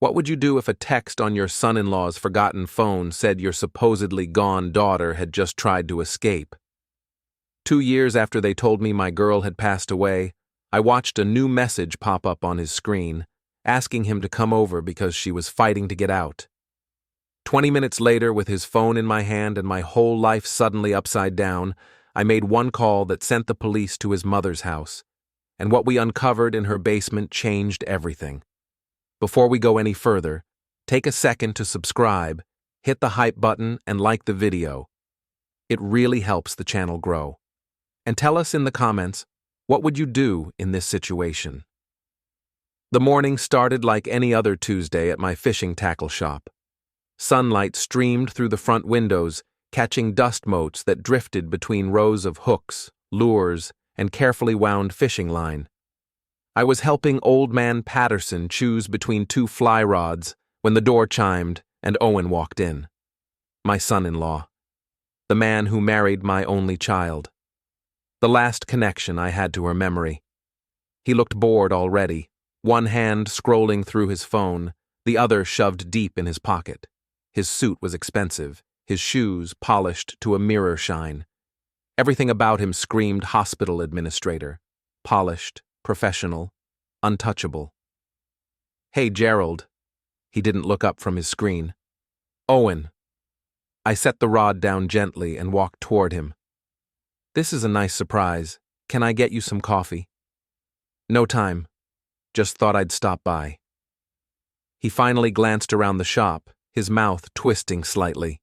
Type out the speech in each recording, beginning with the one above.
What would you do if a text on your son-in-law's forgotten phone said your supposedly gone daughter had just tried to escape? 2 years after they told me my girl had passed away, I watched a new message pop up on his screen, asking him to come over because she was fighting to get out. 20 minutes later, with his phone in my hand and my whole life suddenly upside down, I made one call that sent the police to his mother's house, and what we uncovered in her basement changed everything. Before we go any further, take a second to subscribe, hit the hype button, and like the video. It really helps the channel grow. And tell us in the comments, what would you do in this situation? The morning started like any other Tuesday at my fishing tackle shop. Sunlight streamed through the front windows, catching dust motes that drifted between rows of hooks, lures, and carefully wound fishing line. I was helping Old Man Patterson choose between 2 fly rods when the door chimed and Owen walked in. My son-in-law. The man who married my only child. The last connection I had to her memory. He looked bored already, one hand scrolling through his phone, the other shoved deep in his pocket. His suit was expensive, his shoes polished to a mirror shine. Everything about him screamed hospital administrator. Polished, professional, untouchable. "Hey, Gerald." He didn't look up from his screen. "Owen." I set the rod down gently and walked toward him. "This is a nice surprise. Can I get you some coffee?" "No time. Just thought I'd stop by." He finally glanced around the shop, his mouth twisting slightly.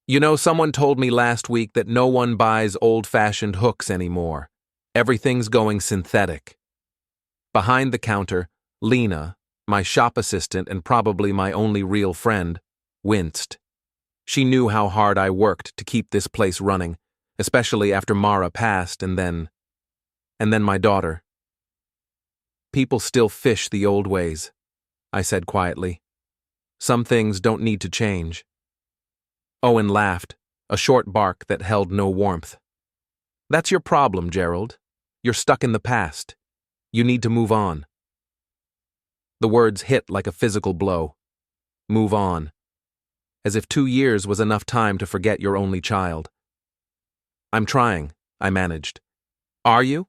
"You know, someone told me last week that no one buys old-fashioned hooks anymore. Everything's going synthetic." Behind the counter, Lena, my shop assistant and probably my only real friend, winced. She knew how hard I worked to keep this place running, especially after Mara passed and then my daughter. "People still fish the old ways," I said quietly. "Some things don't need to change." Owen laughed, a short bark that held no warmth. "That's your problem, Gerald. You're stuck in the past. You need to move on." The words hit like a physical blow. Move on. As if 2 years was enough time to forget your only child. "I'm trying," I managed. "Are you?"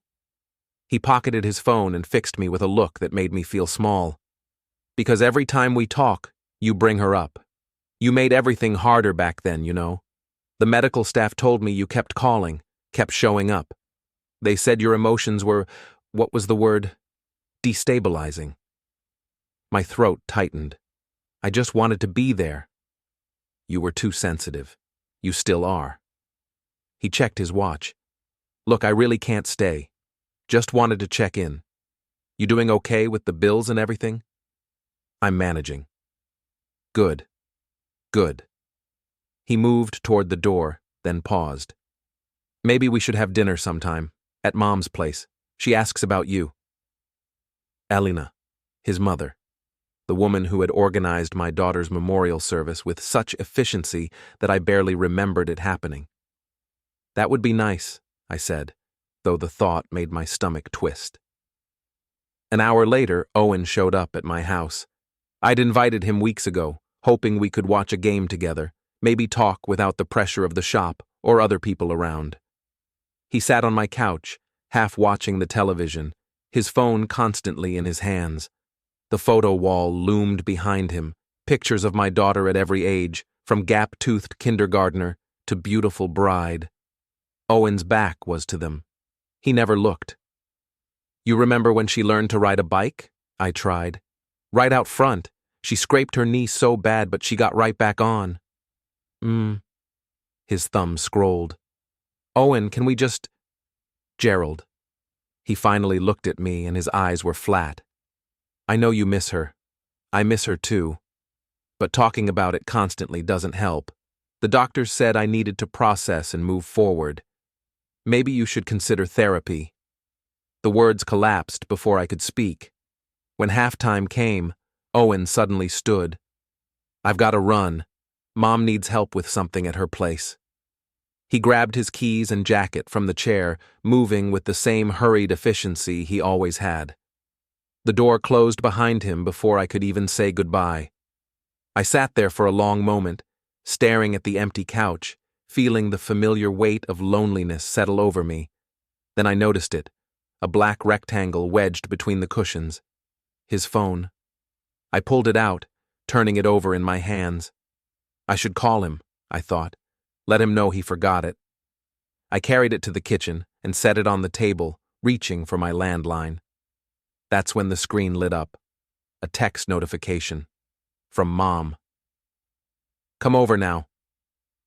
He pocketed his phone and fixed me with a look that made me feel small. "Because every time we talk, you bring her up. You made everything harder back then, you know. The medical staff told me you kept calling, kept showing up. They said your emotions were, what was the word? Destabilizing." My throat tightened. I just wanted to be there. "You were too sensitive. You still are." He checked his watch. "Look, I really can't stay. Just wanted to check in. You doing okay with the bills and everything?" "I'm managing." "Good. Good." He moved toward the door, then paused. "Maybe we should have dinner sometime, at Mom's place. She asks about you." Lena, his mother, the woman who had organized my daughter's memorial service with such efficiency that I barely remembered it happening. "That would be nice," I said, though the thought made my stomach twist. An hour later, Owen showed up at my house. I'd invited him weeks ago, hoping we could watch a game together, maybe talk without the pressure of the shop or other people around. He sat on my couch, half watching the television, his phone constantly in his hands. The photo wall loomed behind him, pictures of my daughter at every age, from gap-toothed kindergartner to beautiful bride. Owen's back was to them. He never looked. "You remember when she learned to ride a bike?" I tried. "Right out front. She scraped her knee so bad, but she got right back on." His thumb scrolled. "Owen, can we just—" "Gerald." He finally looked at me and his eyes were flat. "I know you miss her. I miss her too. But talking about it constantly doesn't help. The doctors said I needed to process and move forward. Maybe you should consider therapy." The words collapsed before I could speak. When halftime came, Owen suddenly stood. "I've got to run. Mom needs help with something at her place." He grabbed his keys and jacket from the chair, moving with the same hurried efficiency he always had. The door closed behind him before I could even say goodbye. I sat there for a long moment, staring at the empty couch, feeling the familiar weight of loneliness settle over me. Then I noticed it, a black rectangle wedged between the cushions. His phone. I pulled it out, turning it over in my hands. I should call him, I thought. Let him know he forgot it. I carried it to the kitchen and set it on the table, reaching for my landline. That's when the screen lit up. A text notification. From Mom. Come over now.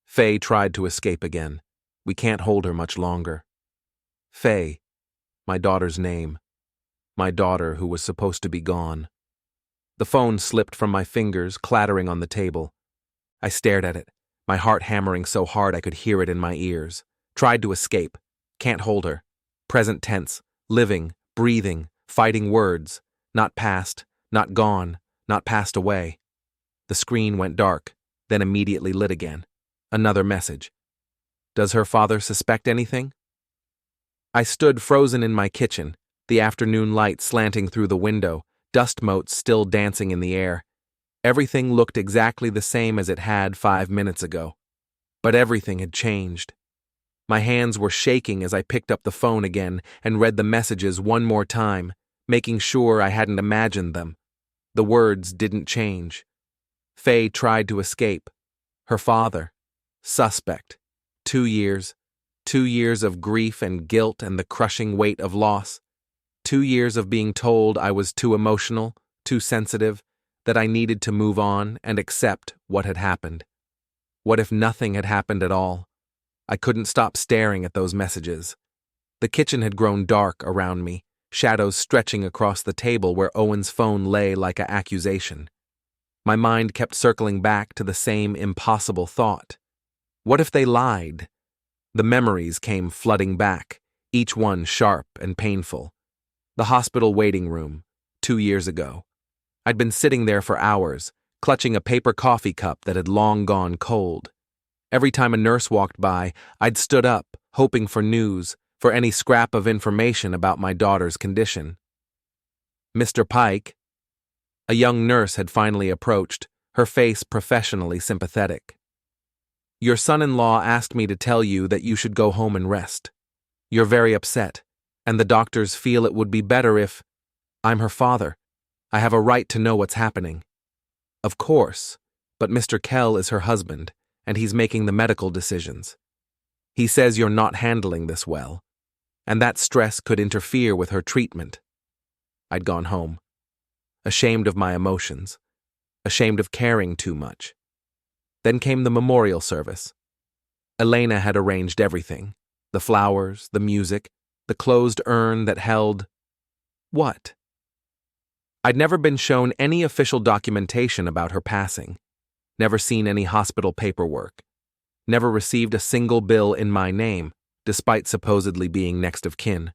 Faye tried to escape again. We can't hold her much longer. Faye. My daughter's name. My daughter who was supposed to be gone. The phone slipped from my fingers, clattering on the table. I stared at it, my heart hammering so hard I could hear it in my ears. Tried to escape. Can't hold her. Present tense. Living, breathing, fighting words. Not past, not gone, not passed away. The screen went dark, then immediately lit again. Another message. Does her father suspect anything? I stood frozen in my kitchen, the afternoon light slanting through the window, dust motes still dancing in the air. Everything looked exactly the same as it had 5 minutes ago. But everything had changed. My hands were shaking as I picked up the phone again and read the messages one more time, making sure I hadn't imagined them. The words didn't change. Faye tried to escape. Her father. Suspect. 2 years. 2 years of grief and guilt and the crushing weight of loss. 2 years of being told I was too emotional, too sensitive, that I needed to move on and accept what had happened. What if nothing had happened at all? I couldn't stop staring at those messages. The kitchen had grown dark around me, shadows stretching across the table where Owen's phone lay like an accusation. My mind kept circling back to the same impossible thought. What if they lied? The memories came flooding back, each one sharp and painful. The hospital waiting room, 2 years ago. I'd been sitting there for hours, clutching a paper coffee cup that had long gone cold. Every time a nurse walked by, I'd stood up, hoping for news, for any scrap of information about my daughter's condition. Mr. Pike. A young nurse had finally approached, her face professionally sympathetic. Your son-in-law asked me to tell you that you should go home and rest. You're very upset, and the doctors feel it would be better if... I'm her father. I have a right to know what's happening. Of course, but Mr. Kell is her husband, and he's making the medical decisions. He says you're not handling this well, and that stress could interfere with her treatment. I'd gone home, ashamed of my emotions, ashamed of caring too much. Then came the memorial service. Lena had arranged everything, the flowers, the music, the closed urn that held... what? I'd never been shown any official documentation about her passing, never seen any hospital paperwork, never received a single bill in my name, despite supposedly being next of kin.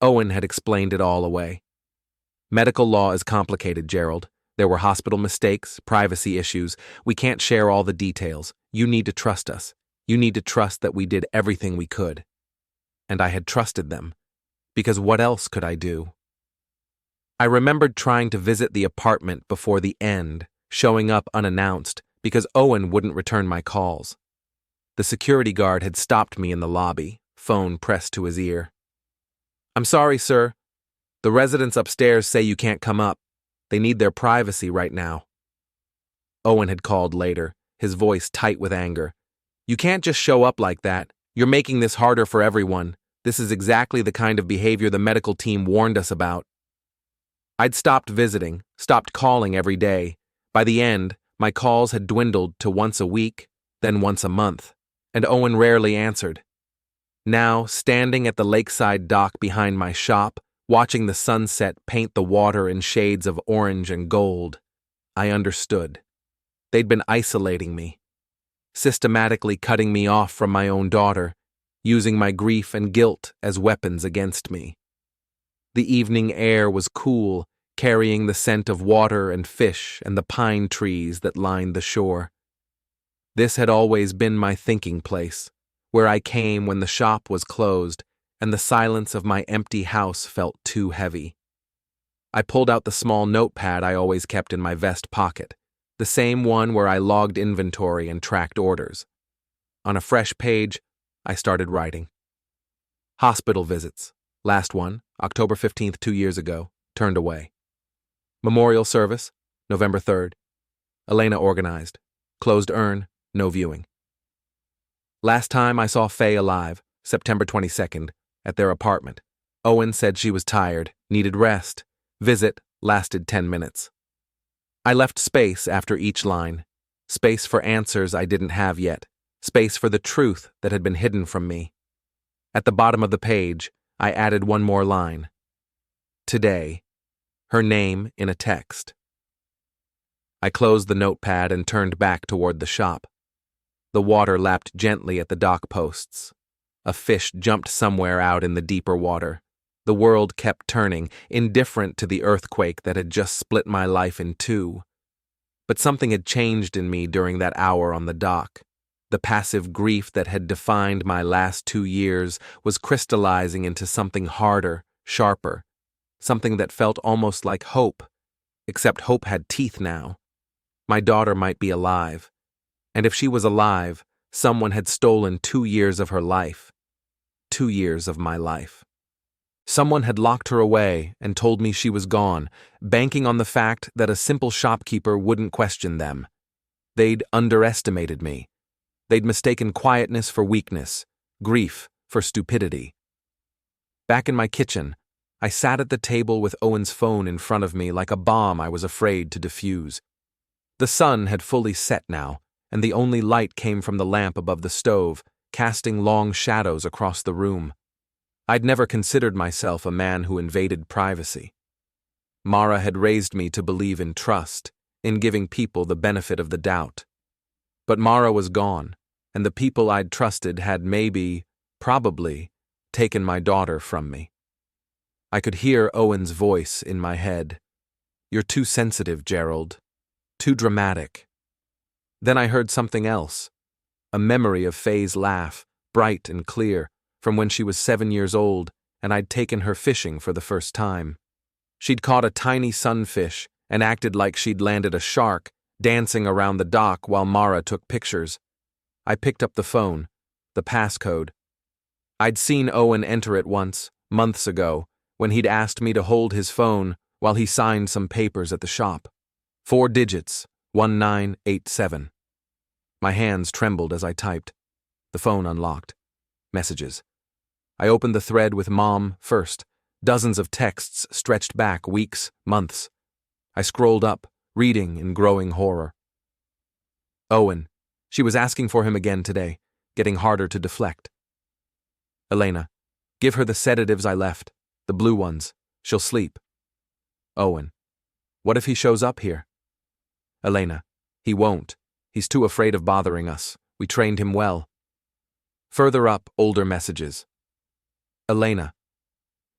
Owen had explained it all away. Medical law is complicated, Gerald. There were hospital mistakes, privacy issues. We can't share all the details. You need to trust us. You need to trust that we did everything we could. And I had trusted them, because what else could I do? I remembered trying to visit the apartment before the end, showing up unannounced, because Owen wouldn't return my calls. The security guard had stopped me in the lobby, phone pressed to his ear. I'm sorry, sir. The residents upstairs say you can't come up. They need their privacy right now. Owen had called later, his voice tight with anger. You can't just show up like that. You're making this harder for everyone. This is exactly the kind of behavior the medical team warned us about. I'd stopped visiting, stopped calling every day. By the end, my calls had dwindled to once a week, then once a month, and Owen rarely answered. Now, standing at the lakeside dock behind my shop, watching the sunset paint the water in shades of orange and gold, I understood. They'd been isolating me, systematically cutting me off from my own daughter, using my grief and guilt as weapons against me. The evening air was cool, carrying the scent of water and fish and the pine trees that lined the shore. This had always been my thinking place, where I came when the shop was closed and the silence of my empty house felt too heavy. I pulled out the small notepad I always kept in my vest pocket, the same one where I logged inventory and tracked orders. On a fresh page, I started writing. Hospital visits. Last one, October 15th, 2 years ago, turned away. Memorial service, November 3rd. Lena organized. Closed urn, no viewing. Last time I saw Faye alive, September 22nd, at their apartment. Owen said she was tired, needed rest. Visit lasted 10 minutes. I left space after each line. Space for answers I didn't have yet. Space for the truth that had been hidden from me. At the bottom of the page, I added one more line. Today. Her name in a text. I closed the notepad and turned back toward the shop. The water lapped gently at the dock posts. A fish jumped somewhere out in the deeper water. The world kept turning, indifferent to the earthquake that had just split my life in two. But something had changed in me during that hour on the dock. The passive grief that had defined my last 2 years was crystallizing into something harder, sharper, something that felt almost like hope, except hope had teeth now. My daughter might be alive, and if she was alive, someone had stolen 2 years of her life. 2 years of my life. Someone had locked her away and told me she was gone, banking on the fact that a simple shopkeeper wouldn't question them. They'd underestimated me. They'd mistaken quietness for weakness, grief for stupidity. Back in my kitchen, I sat at the table with Owen's phone in front of me like a bomb I was afraid to defuse. The sun had fully set now, and the only light came from the lamp above the stove, casting long shadows across the room. I'd never considered myself a man who invaded privacy. Mara had raised me to believe in trust, in giving people the benefit of the doubt. But Mara was gone, and the people I'd trusted had maybe, probably, taken my daughter from me. I could hear Owen's voice in my head. You're too sensitive, Gerald. Too dramatic. Then I heard something else. A memory of Faye's laugh, bright and clear, from when she was 7 years old, and I'd taken her fishing for the first time. She'd caught a tiny sunfish and acted like she'd landed a shark, dancing around the dock while Mara took pictures. I picked up the phone, the passcode. I'd seen Owen enter it once, months ago, when he'd asked me to hold his phone while he signed some papers at the shop. 4 digits, 1987. My hands trembled as I typed. The phone unlocked. Messages. I opened the thread with Mom first. Dozens of texts stretched back weeks, months. I scrolled up, reading in growing horror. Owen. She was asking for him again today, getting harder to deflect. Lena. Give her the sedatives I left, the blue ones. She'll sleep. Owen. What if he shows up here? Lena. He won't. He's too afraid of bothering us. We trained him well. Further up, older messages. Lena.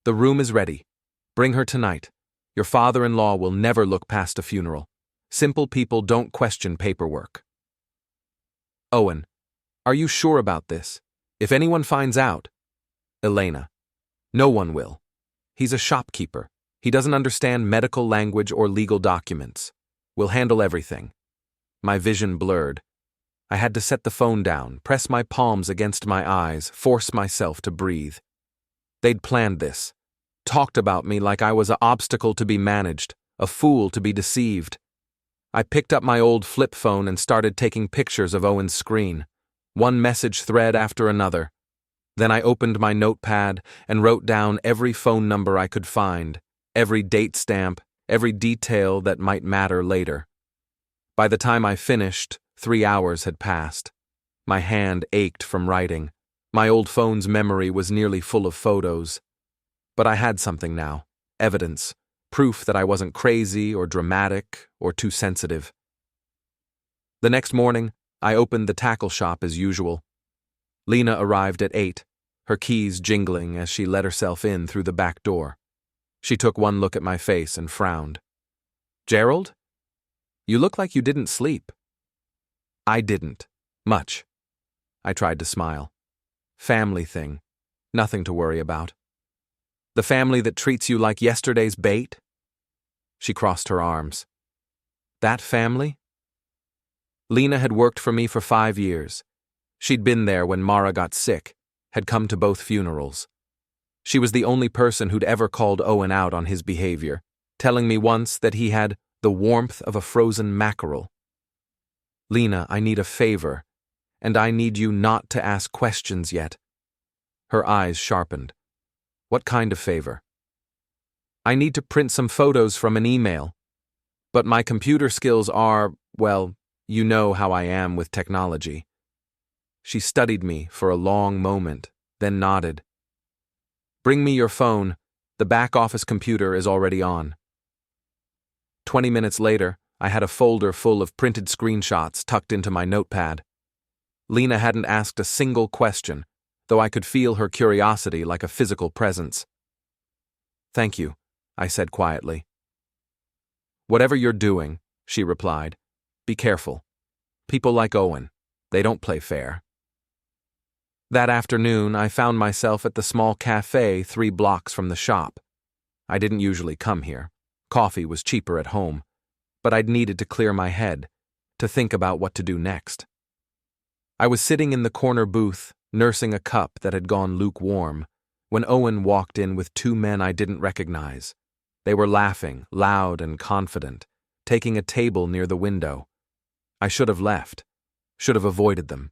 The room is ready. Bring her tonight. Your father-in-law will never look past a funeral. Simple people don't question paperwork. Owen. Are you sure about this? If anyone finds out. Lena. No one will. He's a shopkeeper. He doesn't understand medical language or legal documents. We'll handle everything. My vision blurred. I had to set the phone down, press my palms against my eyes, force myself to breathe. They'd planned this, talked about me like I was an obstacle to be managed, a fool to be deceived. I picked up my old flip phone and started taking pictures of Owen's screen, one message thread after another. Then I opened my notepad and wrote down every phone number I could find, every date stamp, every detail that might matter later. By the time I finished, 3 hours had passed. My hand ached from writing. My old phone's memory was nearly full of photos. But I had something now, evidence, proof that I wasn't crazy or dramatic or too sensitive. The next morning, I opened the tackle shop as usual. Lena arrived at 8, her keys jingling as she let herself in through the back door. She took one look at my face and frowned. Gerald? You look like you didn't sleep. I didn't. Much. I tried to smile. Family thing. Nothing to worry about. The family that treats you like yesterday's bait? She crossed her arms. That family? Lena had worked for me for 5 years. She'd been there when Mara got sick, had come to both funerals. She was the only person who'd ever called Owen out on his behavior, telling me once that he had the warmth of a frozen mackerel. Lena, I need a favor, and I need you not to ask questions yet. Her eyes sharpened. What kind of favor? I need to print some photos from an email. But my computer skills are, well, you know how I am with technology. She studied me for a long moment, then nodded. Bring me your phone. The back office computer is already on. 20 minutes later, I had a folder full of printed screenshots tucked into my notepad. Lena hadn't asked a single question, though I could feel her curiosity like a physical presence. Thank you, I said quietly. Whatever you're doing, she replied, be careful. People like Owen, they don't play fair. That afternoon, I found myself at the small cafe 3 blocks from the shop. I didn't usually come here. Coffee was cheaper at home, but I'd needed to clear my head, to think about what to do next. I was sitting in the corner booth, nursing a cup that had gone lukewarm, when Owen walked in with 2 men I didn't recognize. They were laughing, loud and confident, taking a table near the window. I should have left, should have avoided them.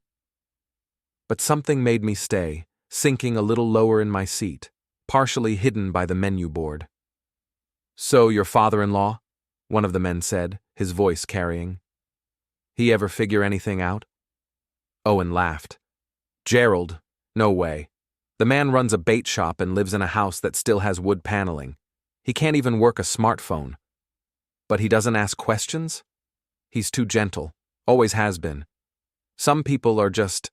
But something made me stay, sinking a little lower in my seat, partially hidden by the menu board. So your father-in-law? One of the men said, his voice carrying. He ever figure anything out? Owen laughed. Gerald? No way. The man runs a bait shop and lives in a house that still has wood paneling. He can't even work a smartphone. But he doesn't ask questions? He's too gentle, always has been. Some people are just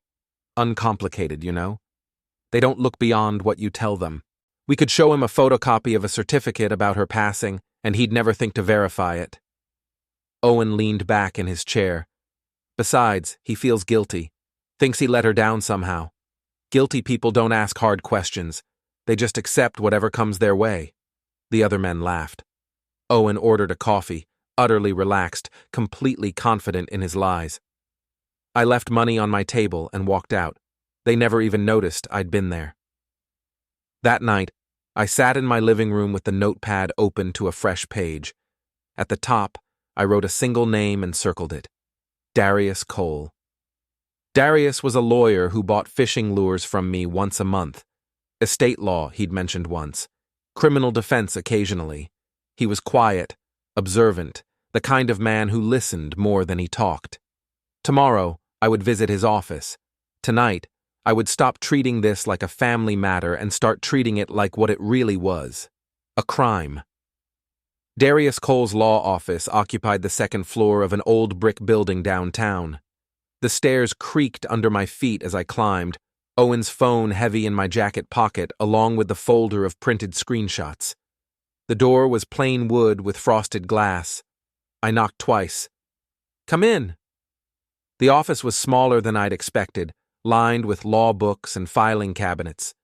uncomplicated, you know? They don't look beyond what you tell them. We could show him a photocopy of a certificate about her passing, and he'd never think to verify it. Owen leaned back in his chair. Besides, he feels guilty. Thinks he let her down somehow. Guilty people don't ask hard questions. They just accept whatever comes their way. The other men laughed. Owen ordered a coffee, utterly relaxed, completely confident in his lies. I left money on my table and walked out. They never even noticed I'd been there. That night, I sat in my living room with the notepad open to a fresh page. At the top, I wrote a single name and circled it. Darius Cole. Darius was a lawyer who bought fishing lures from me once a month. Estate law, he'd mentioned once. Criminal defense occasionally. He was quiet, observant, the kind of man who listened more than he talked. Tomorrow, I would visit his office. Tonight, I would stop treating this like a family matter and start treating it like what it really was. A crime. Darius Cole's law office occupied the 2nd floor of an old brick building downtown. The stairs creaked under my feet as I climbed, Owen's phone heavy in my jacket pocket along with the folder of printed screenshots. The door was plain wood with frosted glass. I knocked twice. Come in. The office was smaller than I'd expected, lined with law books and filing cabinets.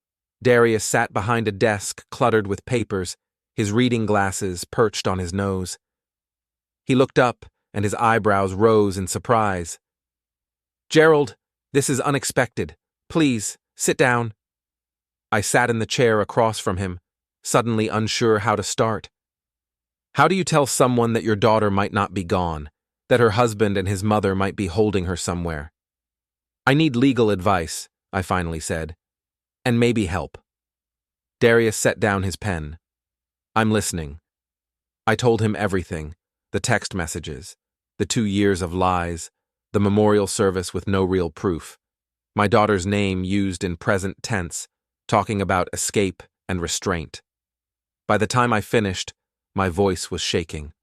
Darius sat behind a desk cluttered with papers, his reading glasses perched on his nose. He looked up, and his eyebrows rose in surprise. Gerald, this is unexpected. Please, sit down. I sat in the chair across from him, suddenly unsure how to start. How do you tell someone that your daughter might not be gone, that her husband and his mother might be holding her somewhere? I need legal advice, I finally said, and maybe help. Darius set down his pen. I'm listening. I told him everything, the text messages, the 2 years of lies, the memorial service with no real proof, my daughter's name used in present tense, talking about escape and restraint. By the time I finished, my voice was shaking.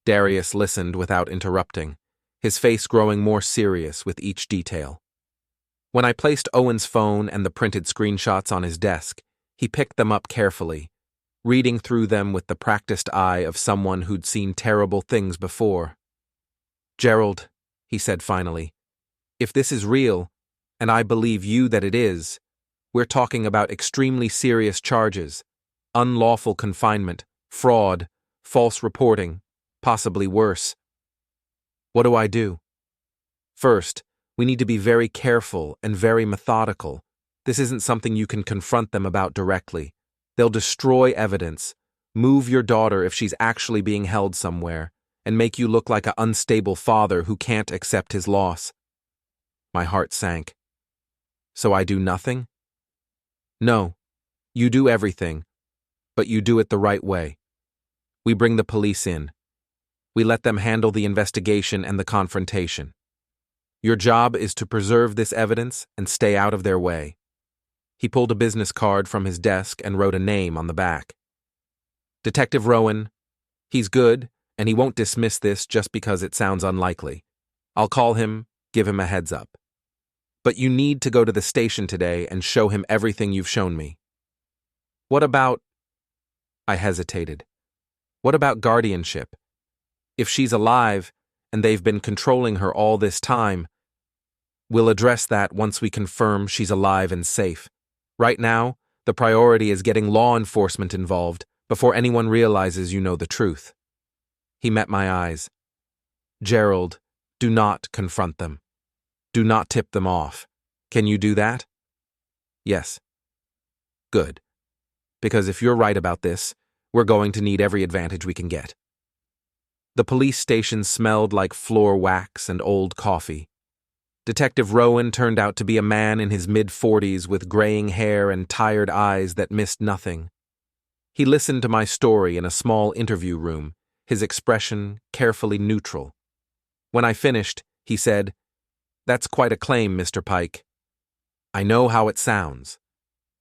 Darius listened without interrupting, his face growing more serious with each detail. When I placed Owen's phone and the printed screenshots on his desk, he picked them up carefully, reading through them with the practiced eye of someone who'd seen terrible things before. Gerald, he said finally, if this is real, and I believe you that it is, we're talking about extremely serious charges, unlawful confinement, fraud, false reporting, possibly worse. What do I do? First, we need to be very careful and very methodical. This isn't something you can confront them about directly. They'll destroy evidence, move your daughter if she's actually being held somewhere, and make you look like an unstable father who can't accept his loss. My heart sank. So I do nothing? No, you do everything, but you do it the right way. We bring the police in. We let them handle the investigation and the confrontation. Your job is to preserve this evidence and stay out of their way. He pulled a business card from his desk and wrote a name on the back. Detective Rowan. He's good, and he won't dismiss this just because it sounds unlikely. I'll call him, give him a heads up. But you need to go to the station today and show him everything you've shown me. What about... I hesitated. What about guardianship? If she's alive, and they've been controlling her all this time, we'll address that once we confirm she's alive and safe. Right now, the priority is getting law enforcement involved before anyone realizes you know the truth. He met my eyes. Gerald, do not confront them. Do not tip them off. Can you do that? Yes. Good. Because if you're right about this, we're going to need every advantage we can get. The police station smelled like floor wax and old coffee. Detective Rowan turned out to be a man in his mid-40s with graying hair and tired eyes that missed nothing. He listened to my story in a small interview room, his expression carefully neutral. When I finished, he said, "That's quite a claim, Mr. Pike. I know how it sounds.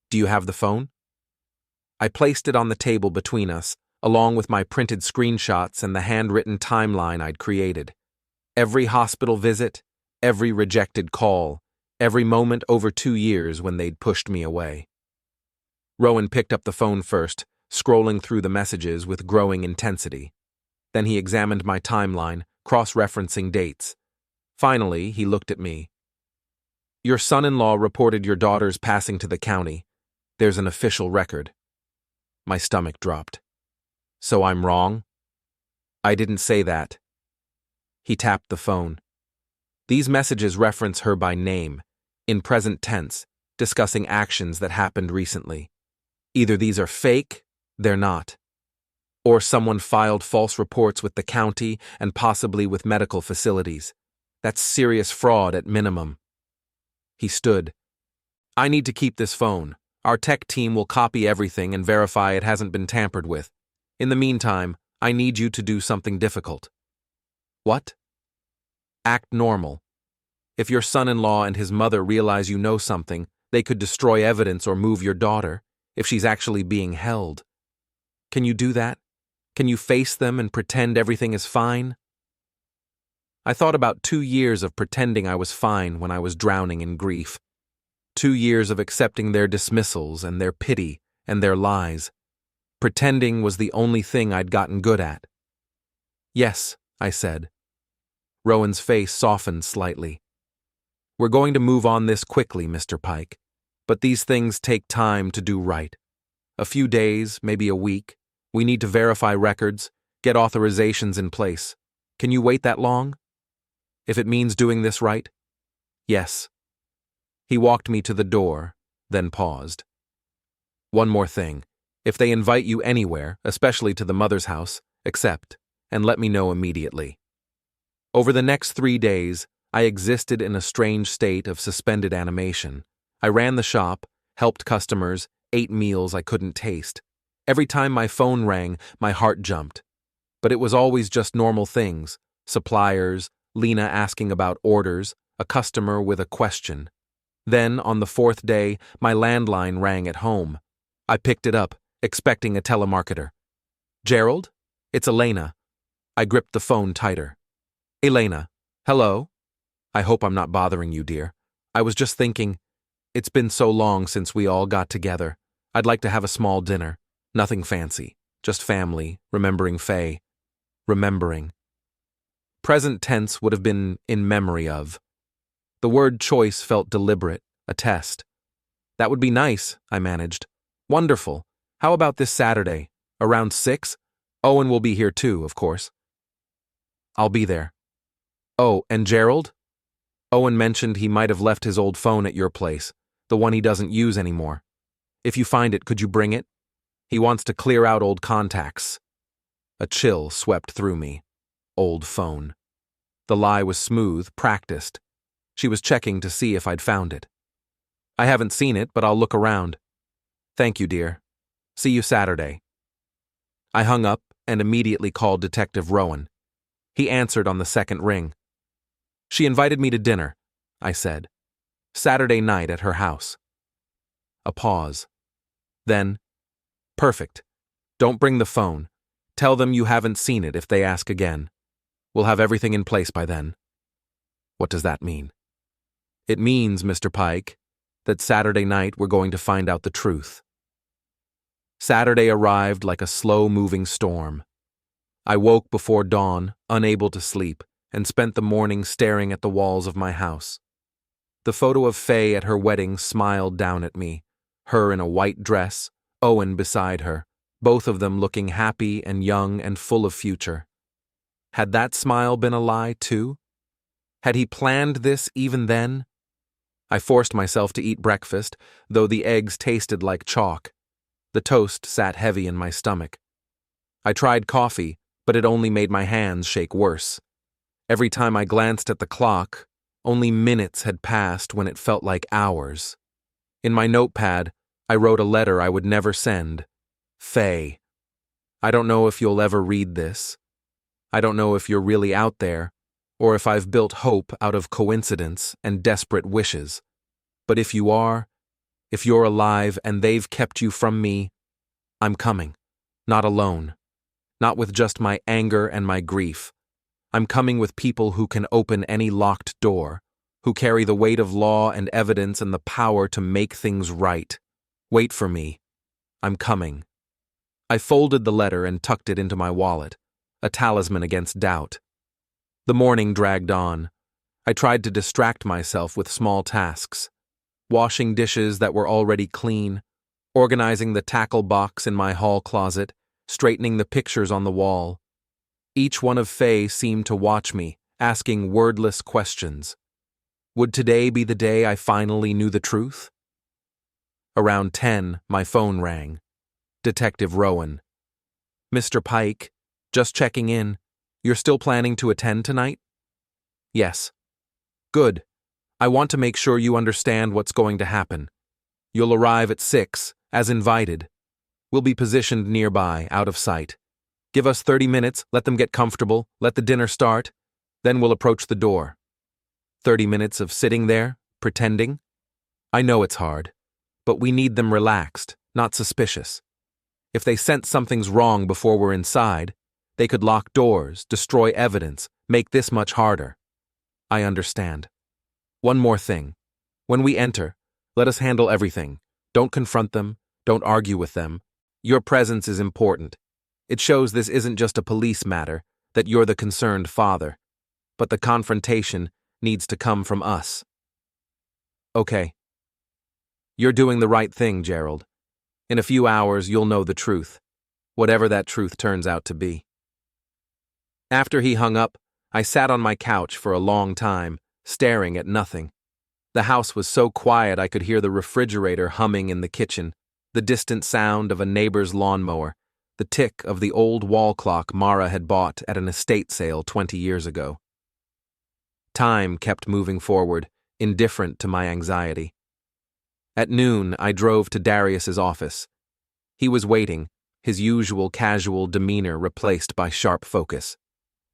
Do you have the phone?" I placed it on the table between us, along with my printed screenshots and the handwritten timeline I'd created. Every hospital visit, every rejected call, every moment over 2 years when they'd pushed me away. Rowan picked up the phone first, scrolling through the messages with growing intensity. Then he examined my timeline, cross-referencing dates. Finally, he looked at me. "Your son-in-law reported your daughter's passing to the county. There's an official record." My stomach dropped. "So I'm wrong?" "I didn't say that." He tapped the phone. "These messages reference her by name, in present tense, discussing actions that happened recently. Either these are fake, they're not. Or someone filed false reports with the county and possibly with medical facilities. That's serious fraud at minimum." He stood. "I need to keep this phone. Our tech team will copy everything and verify it hasn't been tampered with. In the meantime, I need you to do something difficult." "What?" "Act normal. If your son-in-law and his mother realize you know something, they could destroy evidence or move your daughter, if she's actually being held. Can you do that? Can you face them and pretend everything is fine?" I thought about 2 years of pretending I was fine when I was drowning in grief. 2 years of accepting their dismissals and their pity and their lies. Pretending was the only thing I'd gotten good at. "Yes," I said. Rowan's face softened slightly. "We're going to move on this quickly, Mr. Pike. But these things take time to do right. A few days, maybe a week. We need to verify records, get authorizations in place. Can you wait that long? If it means doing this right?" "Yes." He walked me to the door, then paused. "One more thing. If they invite you anywhere, especially to the mother's house, accept, and let me know immediately." Over the next 3 days, I existed in a strange state of suspended animation. I ran the shop, helped customers, ate meals I couldn't taste. Every time my phone rang, my heart jumped. But it was always just normal things: suppliers, Lena asking about orders, a customer with a question. Then, on the 4th day, my landline rang at home. I picked it up, expecting a telemarketer. "Gerald? It's Lena." I gripped the phone tighter. "Lena, hello? I hope I'm not bothering you, dear. I was just thinking, it's been so long since we all got together. I'd like to have a small dinner. Nothing fancy. Just family, remembering Faye. Remembering. Present tense would have been in memory of. The word choice felt deliberate, a test. "That would be nice," I managed. "Wonderful. How about this Saturday? Around 6? Owen will be here too, of course. I'll be there. Oh, and Gerald? Owen mentioned he might have left his old phone at your place, the one he doesn't use anymore. If you find it, could you bring it? He wants to clear out old contacts. A chill swept through me. Old phone. The lie was smooth, practiced. She was checking to see if I'd found it. I haven't seen it, but I'll look around. Thank you, dear. See you Saturday. I hung up and immediately called Detective Rowan. He answered on the second ring. She invited me to dinner, I said. Saturday night at her house. A pause. Then, perfect. Don't bring the phone. Tell them you haven't seen it if they ask again. We'll have everything in place by then. What does that mean? It means, Mr. Pike, that Saturday night we're going to find out the truth. Saturday arrived like a slow-moving storm. I woke before dawn, unable to sleep, and spent the morning staring at the walls of my house. The photo of Faye at her wedding smiled down at me, her in a white dress, Owen beside her, both of them looking happy and young and full of future. Had that smile been a lie, too? Had he planned this even then? I forced myself to eat breakfast, though the eggs tasted like chalk. The toast sat heavy in my stomach. I tried coffee, but it only made my hands shake worse. Every time I glanced at the clock, only minutes had passed when it felt like hours. In my notepad, I wrote a letter I would never send. Faye. I don't know if you'll ever read this. I don't know if you're really out there, or if I've built hope out of coincidence and desperate wishes. But if you are, if you're alive and they've kept you from me, I'm coming. Not alone. Not with just my anger and my grief. I'm coming with people who can open any locked door, who carry the weight of law and evidence and the power to make things right. Wait for me. I'm coming. I folded the letter and tucked it into my wallet, a talisman against doubt. The morning dragged on. I tried to distract myself with small tasks. Washing dishes that were already clean, organizing the tackle box in my hall closet, straightening the pictures on the wall. Each one of Faye seemed to watch me, asking wordless questions. Would today be the day I finally knew the truth? Around 10, my phone rang. Detective Rowan. Mr. Pike, just checking in. You're still planning to attend tonight? Yes. Good. I want to make sure you understand what's going to happen. You'll arrive at 6, as invited. We'll be positioned nearby, out of sight. Give us 30 minutes, let them get comfortable, let the dinner start, then we'll approach the door. 30 minutes of sitting there, pretending? I know it's hard, but we need them relaxed, not suspicious. If they sense something's wrong before we're inside, they could lock doors, destroy evidence, make this much harder. I understand. One more thing. When we enter, let us handle everything. Don't confront them, don't argue with them. Your presence is important. It shows this isn't just a police matter, that you're the concerned father. But the confrontation needs to come from us. Okay. You're doing the right thing, Gerald. In a few hours, you'll know the truth, whatever that truth turns out to be. After he hung up, I sat on my couch for a long time, staring at nothing. The house was so quiet I could hear the refrigerator humming in the kitchen, the distant sound of a neighbor's lawnmower, the tick of the old wall clock Mara had bought at an estate sale 20 years ago. Time kept moving forward, indifferent to my anxiety. At noon, I drove to Darius's office. He was waiting, his usual casual demeanor replaced by sharp focus.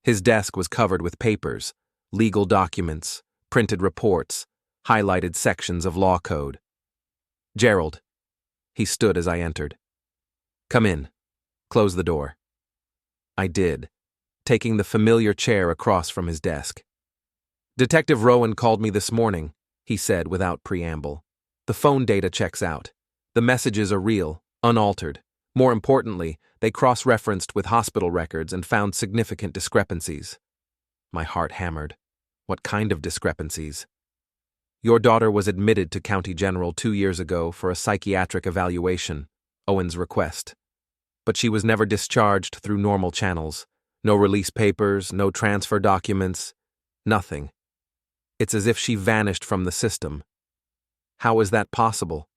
His desk was covered with papers, legal documents, printed reports, highlighted sections of law code. Gerald. He stood as I entered. Come in. Close the door. I did, taking the familiar chair across from his desk. Detective Rowan called me this morning, he said without preamble. The phone data checks out. The messages are real, unaltered. More importantly, they cross-referenced with hospital records and found significant discrepancies. My heart hammered. What kind of discrepancies? Your daughter was admitted to County General 2 years ago for a psychiatric evaluation, Owen's request. but she was never discharged through normal channels. No release papers, no transfer documents, nothing. It's as if she vanished from the system. How is that possible?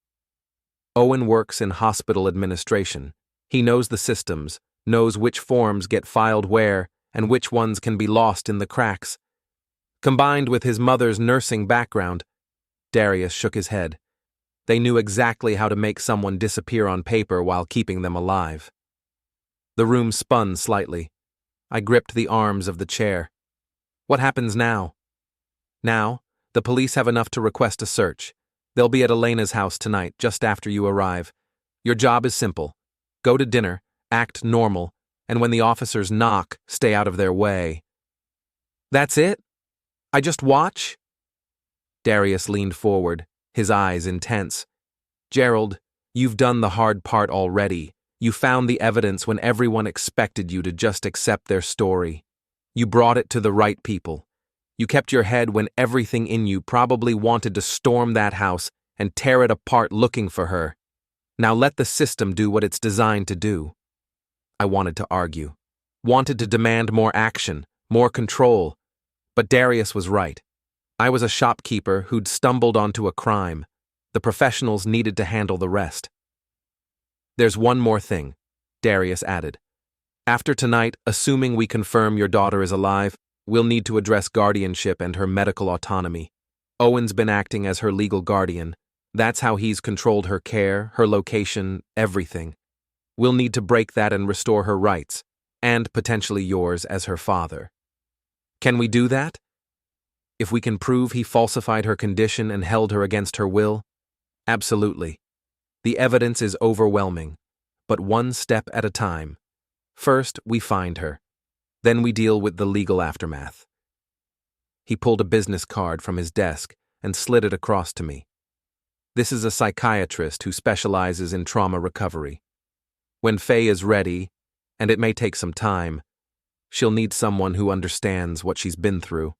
Owen works in hospital administration. He knows the systems, knows which forms get filed where, and which ones can be lost in the cracks. Combined with his mother's nursing background, Darius shook his head. They knew exactly how to make someone disappear on paper while keeping them alive. The room spun slightly. I gripped the arms of the chair. What happens now? Now, the police have enough to request a search. They'll be at Elena's house tonight, just after you arrive. Your job is simple. Go to dinner, act normal, and when the officers knock, stay out of their way. That's it? I just watch? Darius leaned forward, his eyes intense. Gerald, you've done the hard part already. You found the evidence when everyone expected you to just accept their story. You brought it to the right people. You kept your head when everything in you probably wanted to storm that house and tear it apart looking for her. Now let the system do what it's designed to do. I wanted to argue, wanted to demand more action, more control. But Darius was right. I was a shopkeeper who'd stumbled onto a crime. The professionals needed to handle the rest. There's one more thing, Darius added. After tonight, assuming we confirm your daughter is alive, we'll need to address guardianship and her medical autonomy. Owen's been acting as her legal guardian. That's how he's controlled her care, her location, everything. We'll need to break that and restore her rights, and potentially yours as her father. Can we do that? If we can prove he falsified her condition and held her against her will? Absolutely. The evidence is overwhelming, but one step at a time. First, we find her. Then we deal with the legal aftermath. He pulled a business card from his desk and slid it across to me. This is a psychiatrist who specializes in trauma recovery. When Faye is ready, and it may take some time, she'll need someone who understands what she's been through.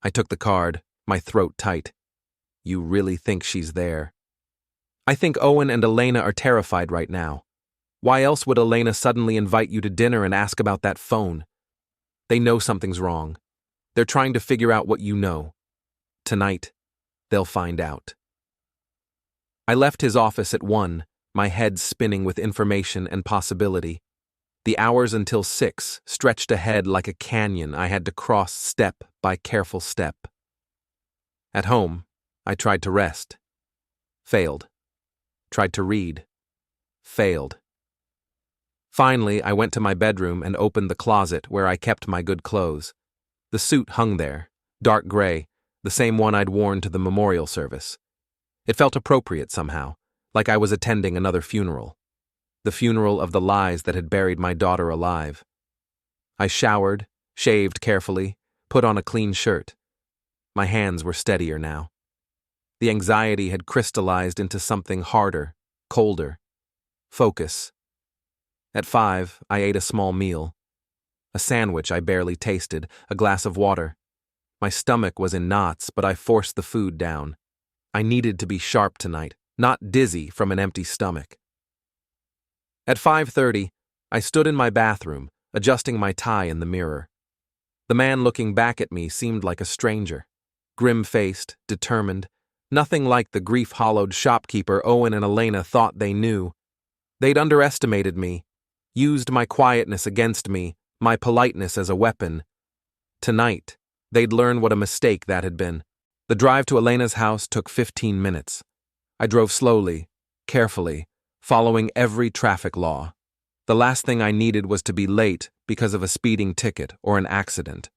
I took the card, my throat tight. You really think she's there? I think Owen and Elena are terrified right now. Why else would Elena suddenly invite you to dinner and ask about that phone? They know something's wrong. They're trying to figure out what you know. Tonight, they'll find out. I left his office at 1, my head spinning with information and possibility. The hours until 6 stretched ahead like a canyon I had to cross step by careful step. At home, I tried to rest. Failed. Tried to read. Failed. Finally, I went to my bedroom and opened the closet where I kept my good clothes. The suit hung there, dark gray, the same one I'd worn to the memorial service. It felt appropriate somehow, like I was attending another funeral. The funeral of the lies that had buried my daughter alive. I showered, shaved carefully, put on a clean shirt. My hands were steadier now. The anxiety had crystallized into something harder, colder. Focus. At 5, I ate a small meal. A sandwich I barely tasted, a glass of water. My stomach was in knots, but I forced the food down. I needed to be sharp tonight, not dizzy from an empty stomach. At 5:30, I stood in my bathroom, adjusting my tie in the mirror. The man looking back at me seemed like a stranger. Grim-faced, determined, nothing like the grief-hollowed shopkeeper Owen and Elena thought they knew. They'd underestimated me, used my quietness against me, my politeness as a weapon. Tonight, they'd learn what a mistake that had been. The drive to Elena's house took 15 minutes. I drove slowly, carefully, following every traffic law. The last thing I needed was to be late because of a speeding ticket or an accident.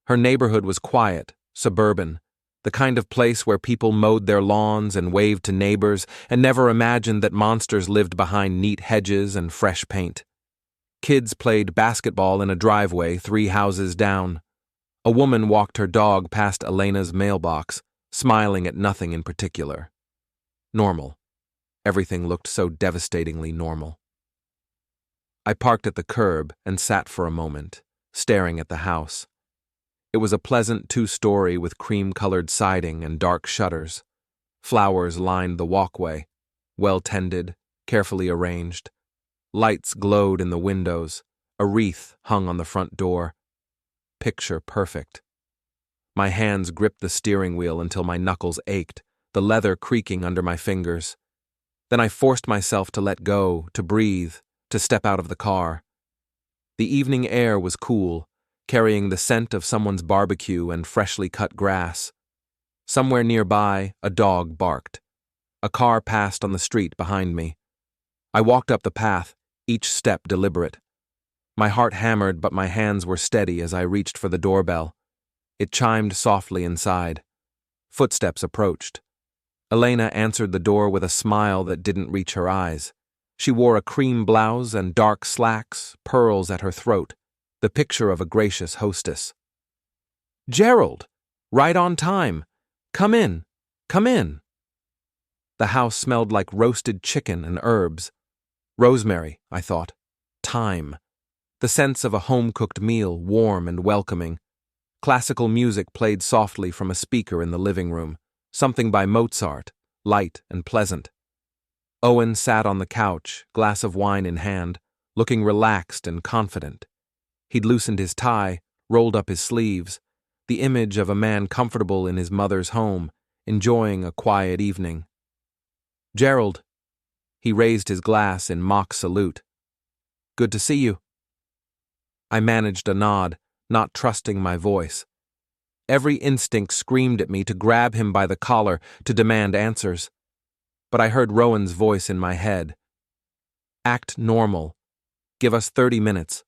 Her neighborhood was quiet, suburban, the kind of place where people mowed their lawns and waved to neighbors and never imagined that monsters lived behind neat hedges and fresh paint. Kids played basketball in a driveway 3 houses down. A woman walked her dog past Elena's mailbox, smiling at nothing in particular. Normal. Everything looked so devastatingly normal. I parked at the curb and sat for a moment, staring at the house. It was a pleasant 2-story with cream-colored siding and dark shutters. Flowers lined the walkway, well-tended, carefully arranged. Lights glowed in the windows. A wreath hung on the front door. Picture perfect. My hands gripped the steering wheel until my knuckles ached, the leather creaking under my fingers. Then I forced myself to let go, to breathe, to step out of the car. The evening air was cool, carrying the scent of someone's barbecue and freshly cut grass. Somewhere nearby, a dog barked. A car passed on the street behind me. I walked up the path, each step deliberate. My heart hammered, but my hands were steady as I reached for the doorbell. It chimed softly inside. Footsteps approached. Lena answered the door with a smile that didn't reach her eyes. She wore a cream blouse and dark slacks, pearls at her throat, the picture of a gracious hostess. "Gerald! Right on time! Come in! Come in!" The house smelled like roasted chicken and herbs. Rosemary, I thought. Thyme. The sense of a home-cooked meal, warm and welcoming. Classical music played softly from a speaker in the living room, something by Mozart, light and pleasant. Owen sat on the couch, glass of wine in hand, looking relaxed and confident. He'd loosened his tie, rolled up his sleeves, the image of a man comfortable in his mother's home, enjoying a quiet evening. "Gerald." He raised his glass in mock salute. "Good to see you." I managed a nod, not trusting my voice. Every instinct screamed at me to grab him by the collar, to demand answers. But I heard Rowan's voice in my head. "Act normal. Give us 30 minutes.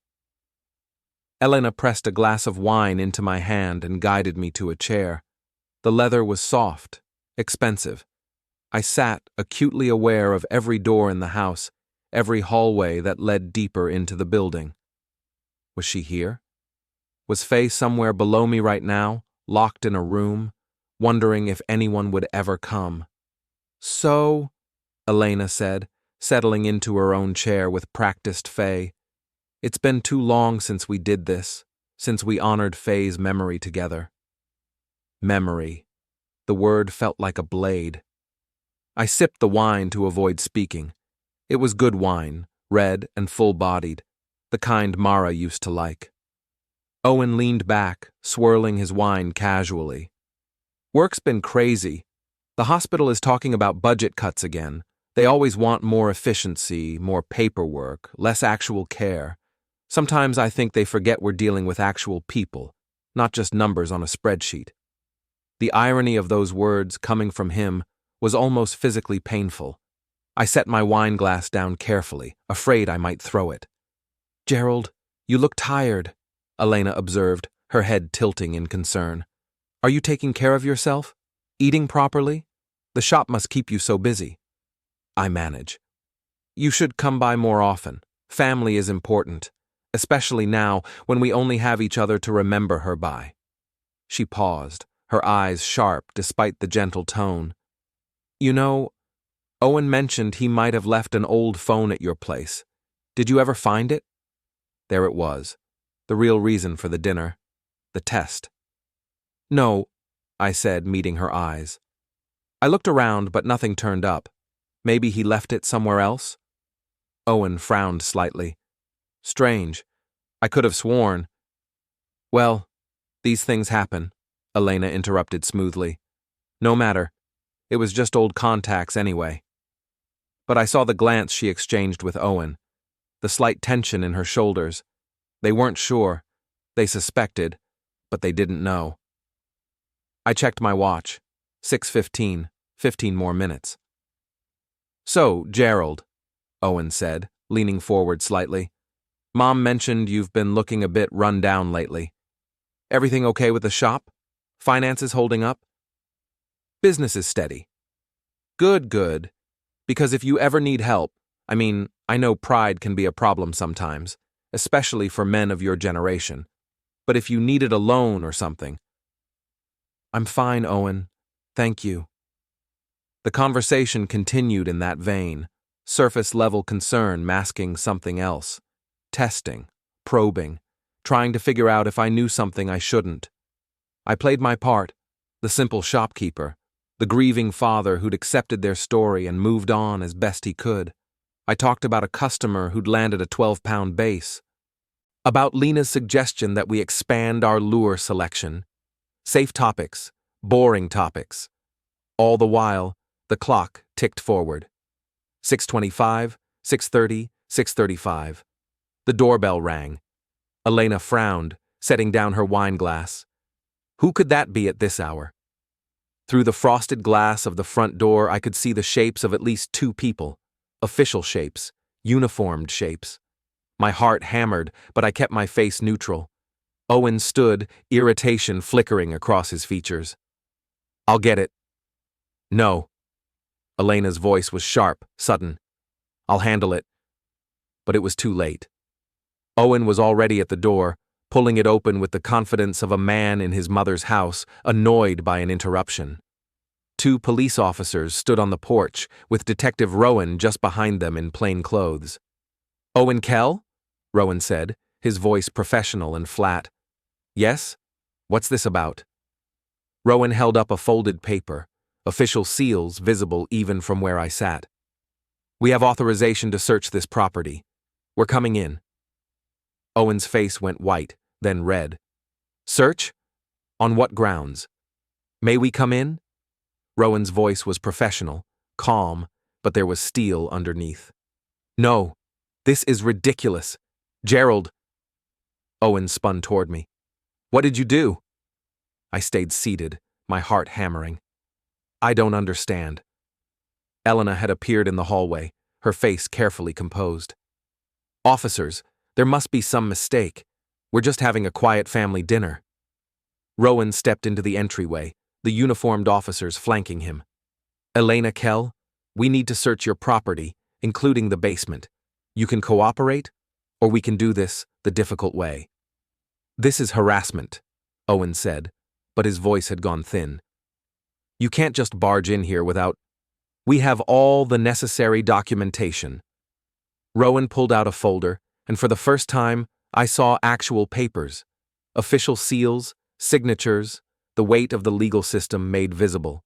Lena pressed a glass of wine into my hand and guided me to a chair. The leather was soft, expensive. I sat, acutely aware of every door in the house, every hallway that led deeper into the building. Was she here? Was Faye somewhere below me right now, locked in a room, wondering if anyone would ever come? "So," Lena said, settling into her own chair with practiced Faye, "it's been too long since we did this, since we honored Faye's memory together." Memory. The word felt like a blade. I sipped the wine to avoid speaking. It was good wine, red and full-bodied, the kind Mara used to like. Owen leaned back, swirling his wine casually. "Work's been crazy. The hospital is talking about budget cuts again. They always want more efficiency, more paperwork, less actual care. Sometimes I think they forget we're dealing with actual people, not just numbers on a spreadsheet." The irony of those words coming from him was almost physically painful. I set my wine glass down carefully, afraid I might throw it. "Gerald, you look tired," Lena observed, her head tilting in concern. "Are you taking care of yourself? Eating properly? The shop must keep you so busy." "I manage." "You should come by more often. Family is important, especially now when we only have each other to remember her by." She paused, her eyes sharp despite the gentle tone. "You know, Owen mentioned he might have left an old phone at your place. Did you ever find it?" There it was, the real reason for the dinner, the test. "No," I said, meeting her eyes. "I looked around, but nothing turned up. Maybe he left it somewhere else?" Owen frowned slightly. "Strange. I could have sworn." "Well, these things happen," Lena interrupted smoothly. "No matter. It was just old contacts anyway." But I saw the glance she exchanged with Owen, the slight tension in her shoulders. They weren't sure. They suspected, but they didn't know. I checked my watch. 6:15, 15 more minutes. "So, Gerald," Owen said, leaning forward slightly, "Mom mentioned you've been looking a bit run down lately. Everything okay with the shop? Finances holding up?" "Business is steady." "Good, good. Because if you ever need help, I know pride can be a problem sometimes, especially for men of your generation. But if you needed a loan or something..." "I'm fine, Owen. Thank you." The conversation continued in that vein, surface-level concern masking something else. Testing, probing, trying to figure out if I knew something I shouldn't. I played my part, the simple shopkeeper, the grieving father who'd accepted their story and moved on as best he could. I talked about a customer who'd landed a 12-pound base. About Lena's suggestion that we expand our lure selection. Safe topics, boring topics. All the while, the clock ticked forward. 6:25, 6:30, 6:35. The doorbell rang. Elena frowned, setting down her wine glass. Who could that be at this hour? Through the frosted glass of the front door, I could see the shapes of at least two people. Official shapes, uniformed shapes. My heart hammered, but I kept my face neutral. Owen stood, irritation flickering across his features. I'll get it. No. Elena's voice was sharp, sudden. I'll handle it. But it was too late. Owen was already at the door, pulling it open with the confidence of a man in his mother's house, annoyed by an interruption. Two police officers stood on the porch, with Detective Rowan just behind them in plain clothes. Owen Kell? Rowan said, his voice professional and flat. Yes? What's this about? Rowan held up a folded paper, official seals visible even from where I sat. We have authorization to search this property. We're coming in. Owen's face went white, then red. Search? On what grounds? May we come in? Rowan's voice was professional, calm, but there was steel underneath. No, this is ridiculous. Gerald. Owen spun toward me. What did you do? I stayed seated, my heart hammering. I don't understand. Elena had appeared in the hallway, her face carefully composed. Officers, there must be some mistake. We're just having a quiet family dinner. Rowan stepped into the entryway, the uniformed officers flanking him. Elena Kell, we need to search your property, including the basement. You can cooperate, or we can do this the difficult way. This is harassment, Owen said, but his voice had gone thin. You can't just barge in here without... We have all the necessary documentation. Rowan pulled out a folder, and for the first time, I saw actual papers. Official seals, signatures, the weight of the legal system made visible.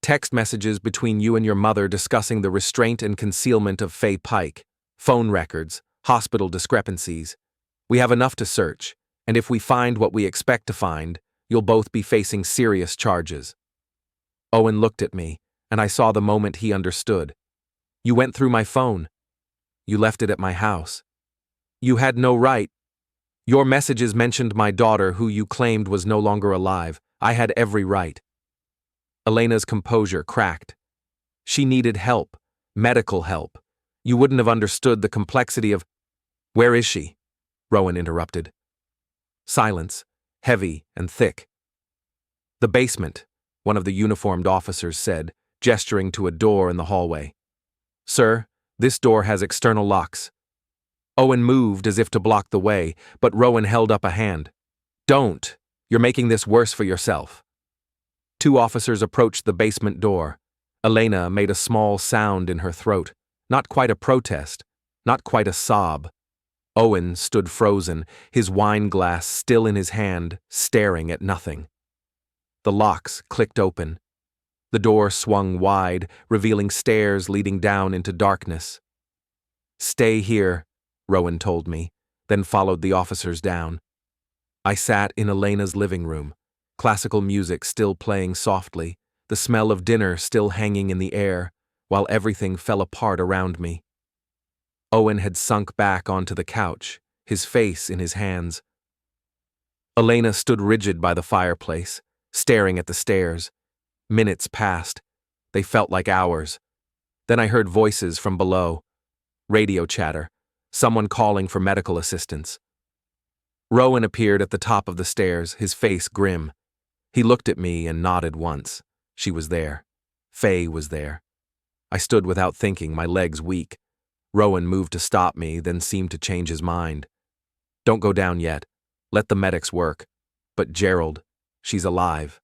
Text messages between you and your mother discussing the restraint and concealment of Faye Pike, phone records, hospital discrepancies. We have enough to search, and if we find what we expect to find, you'll both be facing serious charges. Owen looked at me, and I saw the moment he understood. You went through my phone. You left it at my house. You had no right. Your messages mentioned my daughter, who you claimed was no longer alive. I had every right. Elena's composure cracked. She needed help, medical help. You wouldn't have understood the complexity of... Where is she? Rowan interrupted. Silence, heavy and thick. The basement, one of the uniformed officers said, gesturing to a door in the hallway. Sir, this door has external locks. Owen moved as if to block the way, but Rowan held up a hand. Don't! You're making this worse for yourself. Two officers approached the basement door. Elena made a small sound in her throat, not quite a protest, not quite a sob. Owen stood frozen, his wine glass still in his hand, staring at nothing. The locks clicked open. The door swung wide, revealing stairs leading down into darkness. Stay here, Rowan told me, then followed the officers down. I sat in Elena's living room, classical music still playing softly, the smell of dinner still hanging in the air, while everything fell apart around me. Owen had sunk back onto the couch, his face in his hands. Elena stood rigid by the fireplace, staring at the stairs. Minutes passed. They felt like hours. Then I heard voices from below. Radio chatter. Someone calling for medical assistance. Rowan appeared at the top of the stairs, his face grim. He looked at me and nodded once. She was there. Faye was there. I stood without thinking, my legs weak. Rowan moved to stop me, then seemed to change his mind. Don't go down yet. Let the medics work. But Gerald, she's alive.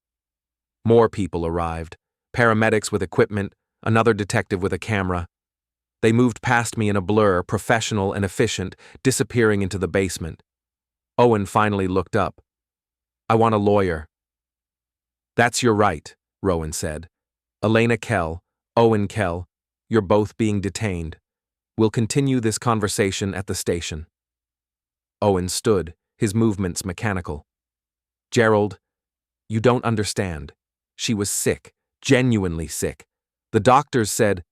More people arrived. Paramedics with equipment, another detective with a camera. They moved past me in a blur, professional and efficient, disappearing into the basement. Owen finally looked up. I want a lawyer. That's your right, Rowan said. Elena Kell, Owen Kell, you're both being detained. We'll continue this conversation at the station. Owen stood, his movements mechanical. Gerald, you don't understand. She was sick, genuinely sick. The doctors said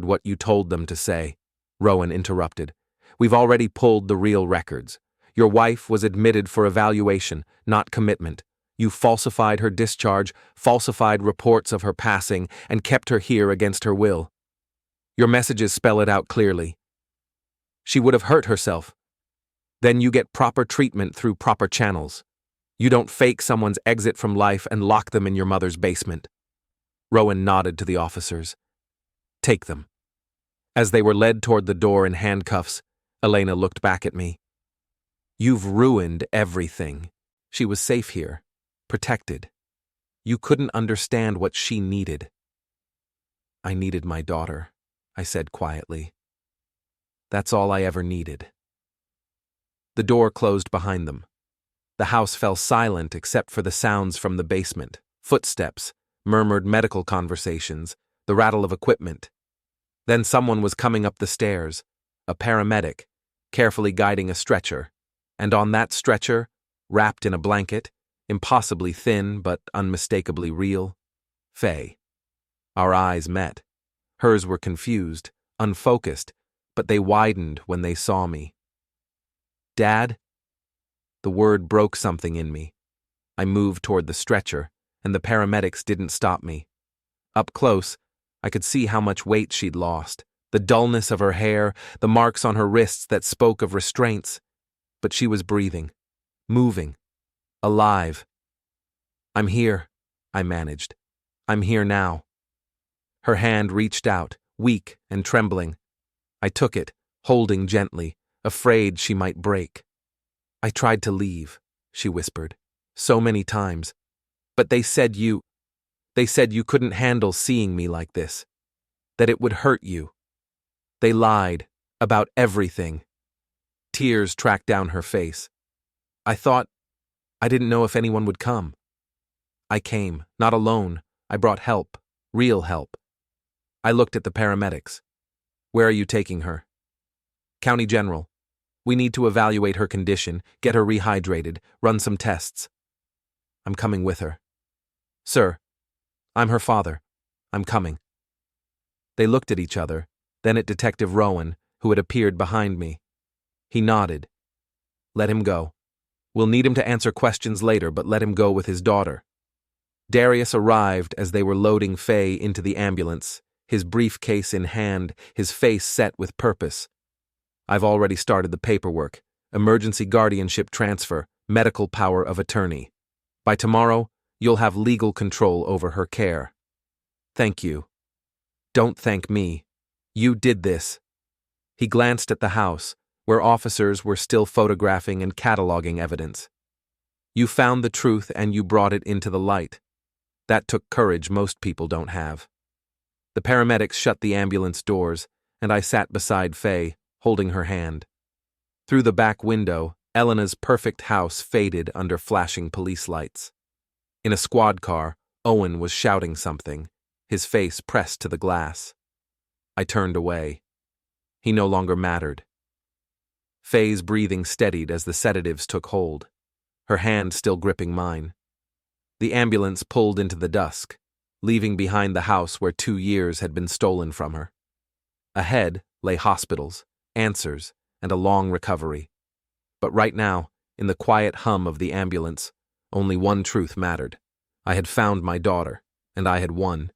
what you told them to say. Rowan interrupted. We've already pulled the real records. Your wife was admitted for evaluation, not commitment. You falsified her discharge, falsified reports of her passing, and kept her here against her will. Your messages spell it out clearly. She would have hurt herself. Then you get proper treatment through proper channels. You don't fake someone's exit from life and lock them in your mother's basement. Rowan nodded to the officers. Take them. As they were led toward the door in handcuffs, Elena looked back at me. You've ruined everything. She was safe here, protected. You couldn't understand what she needed. I needed my daughter, I said quietly. That's all I ever needed. The door closed behind them. The house fell silent except for the sounds from the basement, footsteps, murmured medical conversations, the rattle of equipment. Then someone was coming up the stairs, a paramedic, carefully guiding a stretcher, and on that stretcher, wrapped in a blanket, impossibly thin but unmistakably real, Faye. Our eyes met. Hers were confused, unfocused, but they widened when they saw me. Dad? The word broke something in me. I moved toward the stretcher, and the paramedics didn't stop me. Up close, I could see how much weight she'd lost, the dullness of her hair, the marks on her wrists that spoke of restraints. But she was breathing, moving, alive. I'm here, I managed. I'm here now. Her hand reached out, weak and trembling. I took it, holding gently, afraid she might break. I tried to leave, she whispered, so many times. But they said you couldn't handle seeing me like this, that it would hurt you. They lied about everything. Tears tracked down her face. I didn't know if anyone would come. I came, not alone. I brought help, real help. I looked at the paramedics. Where are you taking her? County General. We need to evaluate her condition, get her rehydrated, run some tests. I'm coming with her. Sir, I'm her father. I'm coming. They looked at each other, then at Detective Rowan, who had appeared behind me. He nodded. Let him go. We'll need him to answer questions later, but let him go with his daughter. Darius arrived as they were loading Faye into the ambulance, his briefcase in hand, his face set with purpose. I've already started the paperwork, emergency guardianship transfer, medical power of attorney. By tomorrow, you'll have legal control over her care. Thank you. Don't thank me. You did this. He glanced at the house, where officers were still photographing and cataloging evidence. You found the truth and you brought it into the light. That took courage most people don't have. The paramedics shut the ambulance doors, and I sat beside Faye, holding her hand. Through the back window, Elena's perfect house faded under flashing police lights. In a squad car, Owen was shouting something, his face pressed to the glass. I turned away. He no longer mattered. Faye's breathing steadied as the sedatives took hold, her hand still gripping mine. The ambulance pulled into the dusk, leaving behind the house where 2 years had been stolen from her. Ahead lay hospitals, answers, and a long recovery. But right now, in the quiet hum of the ambulance, only one truth mattered. I had found my daughter, and I had won.